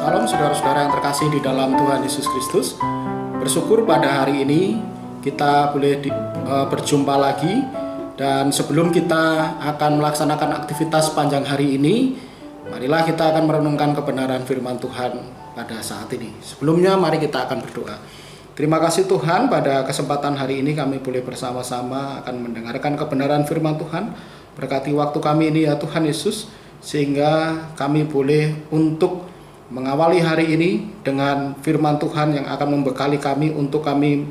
Salam saudara-saudara yang terkasih di dalam Tuhan Yesus Kristus. Bersyukur pada hari ini kita boleh berjumpa lagi. Dan sebelum kita akan melaksanakan aktivitas sepanjang hari ini, marilah kita akan merenungkan kebenaran firman Tuhan pada saat ini. Sebelumnya mari kita akan berdoa. Terima kasih Tuhan, pada kesempatan hari ini kami boleh bersama-sama akan mendengarkan kebenaran firman Tuhan. Berkati waktu kami ini ya Tuhan Yesus, sehingga kami boleh untuk mengawali hari ini dengan firman Tuhan yang akan membekali kami untuk kami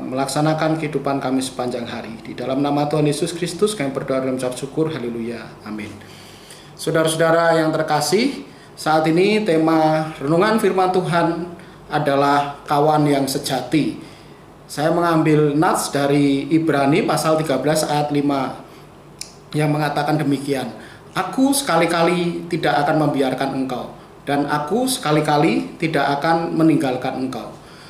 melaksanakan kehidupan kami sepanjang hari. Di dalam nama Tuhan Yesus Kristus kami berdoa dan mengucap syukur. Haleluya. Amin. Saudara-saudara yang terkasih, saat ini tema renungan firman Tuhan adalah kawan yang sejati. Saya mengambil nats dari Ibrani pasal 13 ayat 5 yang mengatakan demikian. Aku sekali-kali tidak akan membiarkan engkau, dan aku sekali-kali tidak akan meninggalkan engkau.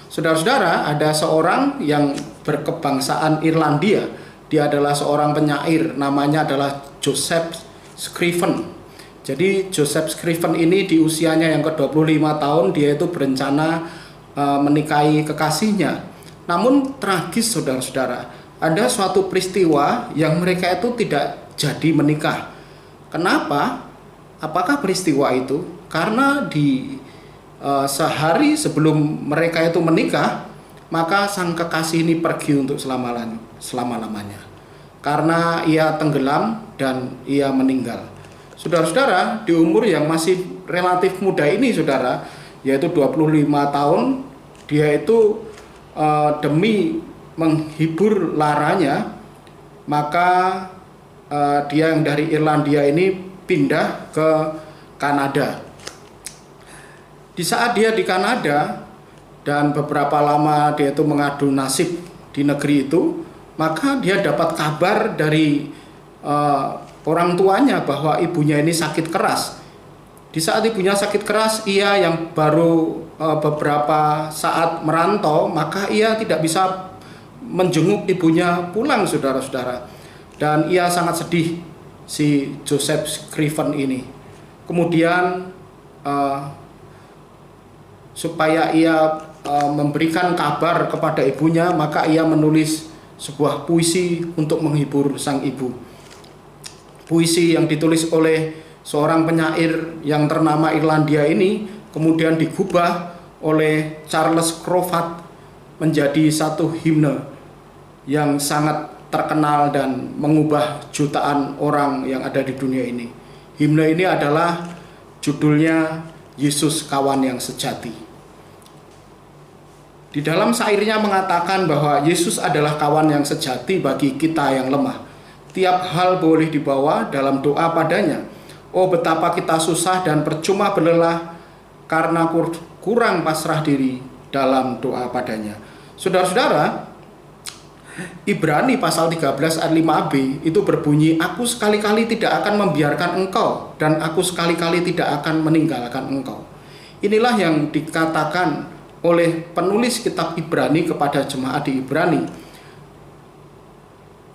Saudara-saudara, ada seorang yang berkebangsaan Irlandia. Dia adalah seorang penyair, namanya adalah Joseph Scriven. Jadi Joseph Scriven ini di usianya yang ke-25 tahun, dia itu berencana menikahi kekasihnya. Namun tragis saudara-saudara, ada suatu peristiwa yang mereka itu tidak jadi menikah. Kenapa? Apakah peristiwa itu? Karena di sehari sebelum mereka itu menikah, maka sang kekasih ini pergi untuk selama-lamanya. Karena ia tenggelam dan ia meninggal. Saudara-saudara, di umur yang masih relatif muda ini saudara, yaitu 25 tahun, dia itu demi menghibur laranya, maka dia yang dari Irlandia ini pindah ke Kanada. Di saat dia di Kanada dan beberapa lama dia itu mengadu nasib di negeri itu, maka dia dapat kabar dari orang tuanya bahwa ibunya ini sakit keras. Di saat ibunya sakit keras, ia yang baru beberapa saat merantau, maka ia tidak bisa menjenguk ibunya pulang saudara-saudara. Dan ia sangat sedih, si Joseph Scriven ini. Kemudian supaya ia memberikan kabar kepada ibunya, maka ia menulis sebuah puisi untuk menghibur sang ibu. Puisi yang ditulis oleh seorang penyair yang ternama Irlandia ini kemudian digubah oleh Charles Crawford menjadi satu himne yang sangat terkenal dan mengubah jutaan orang yang ada di dunia ini. Himne ini adalah judulnya Yesus Kawan yang Sejati. Di dalam syairnya mengatakan bahwa Yesus adalah kawan yang sejati bagi kita yang lemah. Tiap hal boleh dibawa dalam doa padanya. Oh, betapa kita susah dan percuma berlelah karena kurang pasrah diri dalam doa padanya. Saudara-saudara, Ibrani pasal 13 ayat 5b itu berbunyi, aku sekali-kali tidak akan membiarkan engkau, dan aku sekali-kali tidak akan meninggalkan engkau. Inilah yang dikatakan oleh penulis kitab Ibrani kepada jemaat di Ibrani.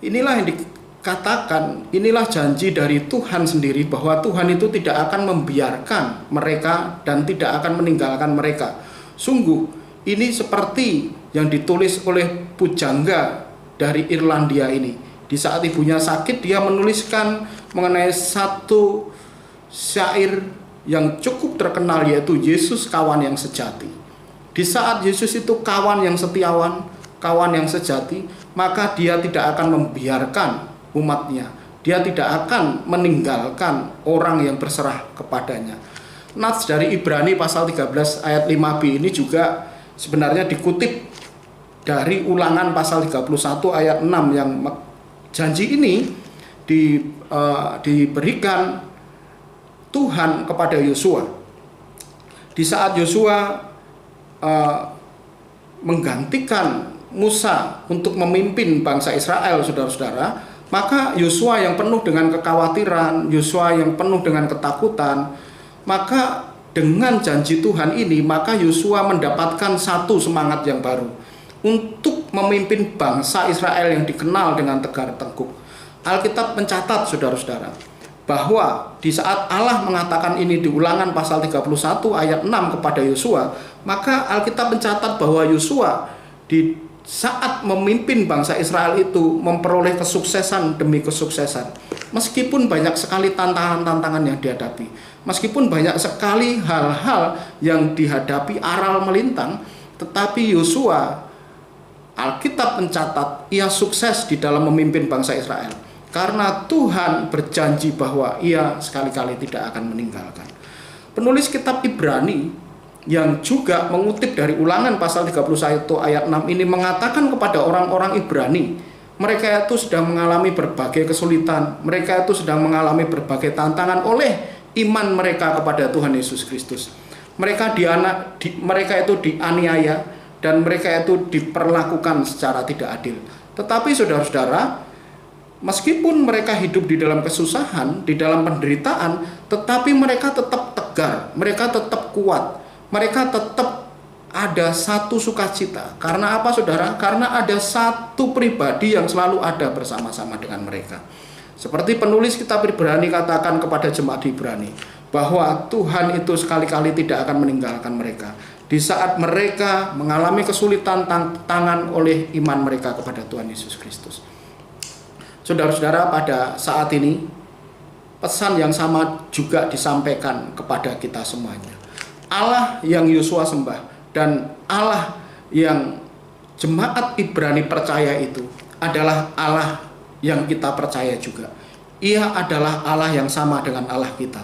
Inilah yang dikatakan, inilah janji dari Tuhan sendiri bahwa Tuhan itu tidak akan membiarkan mereka dan tidak akan meninggalkan mereka. Sungguh, ini seperti yang ditulis oleh pujangga dari Irlandia ini. Di saat ibunya sakit, dia menuliskan mengenai satu syair yang cukup terkenal, yaitu Yesus Kawan yang Sejati. Di saat Yesus itu kawan yang setiawan, kawan yang sejati, maka dia tidak akan membiarkan umatnya. Dia tidak akan meninggalkan orang yang berserah kepadanya. Nats dari Ibrani pasal 13 ayat 5b ini juga sebenarnya dikutip dari Ulangan pasal 31 ayat 6 yang janji ini diberikan Tuhan kepada Yosua. Di saat Yosua menggantikan Musa untuk memimpin bangsa Israel, saudara-saudara, maka Yosua yang penuh dengan kekhawatiran, Yosua yang penuh dengan ketakutan, maka dengan janji Tuhan ini, maka Yosua mendapatkan satu semangat yang baru untuk memimpin bangsa Israel yang dikenal dengan tegar tengkuk. Alkitab mencatat, saudara-saudara, bahwa di saat Allah mengatakan ini di Ulangan pasal 31 ayat 6 kepada Yosua, maka Alkitab mencatat bahwa Yosua di saat memimpin bangsa Israel itu memperoleh kesuksesan demi kesuksesan. Meskipun banyak sekali tantangan-tantangan yang dihadapi, meskipun banyak sekali hal-hal yang dihadapi aral melintang, tetapi Yosua, Alkitab mencatat, ia sukses di dalam memimpin bangsa Israel. Karena Tuhan berjanji bahwa ia sekali-kali tidak akan meninggalkan. Penulis kitab Ibrani yang juga mengutip dari Ulangan pasal 31 ayat 6 ini mengatakan kepada orang-orang Ibrani, mereka itu sedang mengalami berbagai kesulitan, mereka itu sedang mengalami berbagai tantangan oleh iman mereka kepada Tuhan Yesus Kristus. Mereka itu dianiaya dan mereka itu diperlakukan secara tidak adil. Tetapi saudara-saudara, meskipun mereka hidup di dalam kesusahan, di dalam penderitaan, tetapi mereka tetap tegar, mereka tetap kuat, mereka tetap ada satu sukacita. Karena apa, saudara? Karena ada satu pribadi yang selalu ada bersama-sama dengan mereka. Seperti penulis kitab Ibrani katakan kepada jemaat Ibrani, bahwa Tuhan itu sekali-kali tidak akan meninggalkan mereka di saat mereka mengalami kesulitan tantangan oleh iman mereka kepada Tuhan Yesus Kristus. Saudara-saudara, pada saat ini pesan yang sama juga disampaikan kepada kita semuanya. Allah yang Yosua sembah dan Allah yang jemaat Ibrani percaya itu adalah Allah yang kita percaya juga. Ia adalah Allah yang sama dengan Allah kita.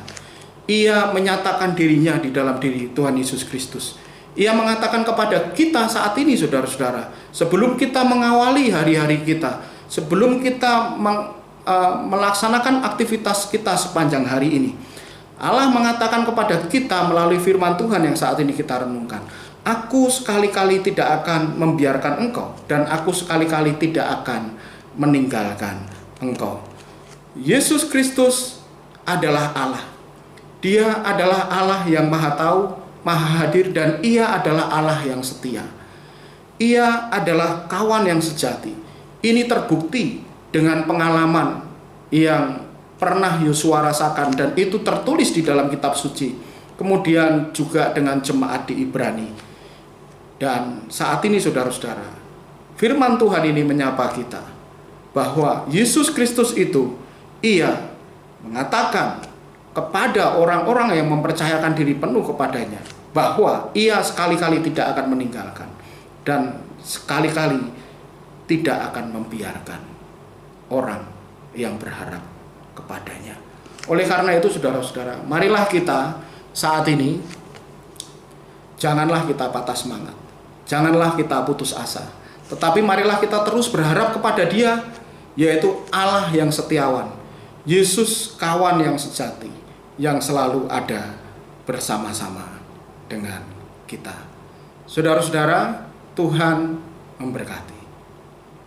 Ia menyatakan dirinya di dalam diri Tuhan Yesus Kristus. Ia mengatakan kepada kita saat ini, saudara-saudara, sebelum kita mengawali hari-hari kita, sebelum kita melaksanakan aktivitas kita sepanjang hari ini, Allah mengatakan kepada kita melalui firman Tuhan yang saat ini kita renungkan, aku sekali-kali tidak akan membiarkan engkau, dan aku sekali-kali tidak akan meninggalkan engkau. Yesus Kristus adalah Allah. Dia adalah Allah yang maha tahu, maha hadir, dan ia adalah Allah yang setia. Ia adalah kawan yang sejati. Ini terbukti dengan pengalaman yang pernah Yosua rasakan, dan itu tertulis di dalam kitab suci. Kemudian juga dengan jemaat di Ibrani. Dan saat ini saudara-saudara, firman Tuhan ini menyapa kita bahwa Yesus Kristus itu, ia mengatakan kepada orang-orang yang mempercayakan diri penuh kepadanya bahwa ia sekali-kali tidak akan meninggalkan dan sekali-kali tidak akan membiarkan orang yang berharap kepadanya. Oleh karena itu saudara-saudara, marilah kita saat ini janganlah kita patah semangat, janganlah kita putus asa, tetapi marilah kita terus berharap kepada Dia, yaitu Allah yang setiawan, Yesus kawan yang sejati, yang selalu ada bersama-sama dengan kita. Saudara-saudara, Tuhan memberkati.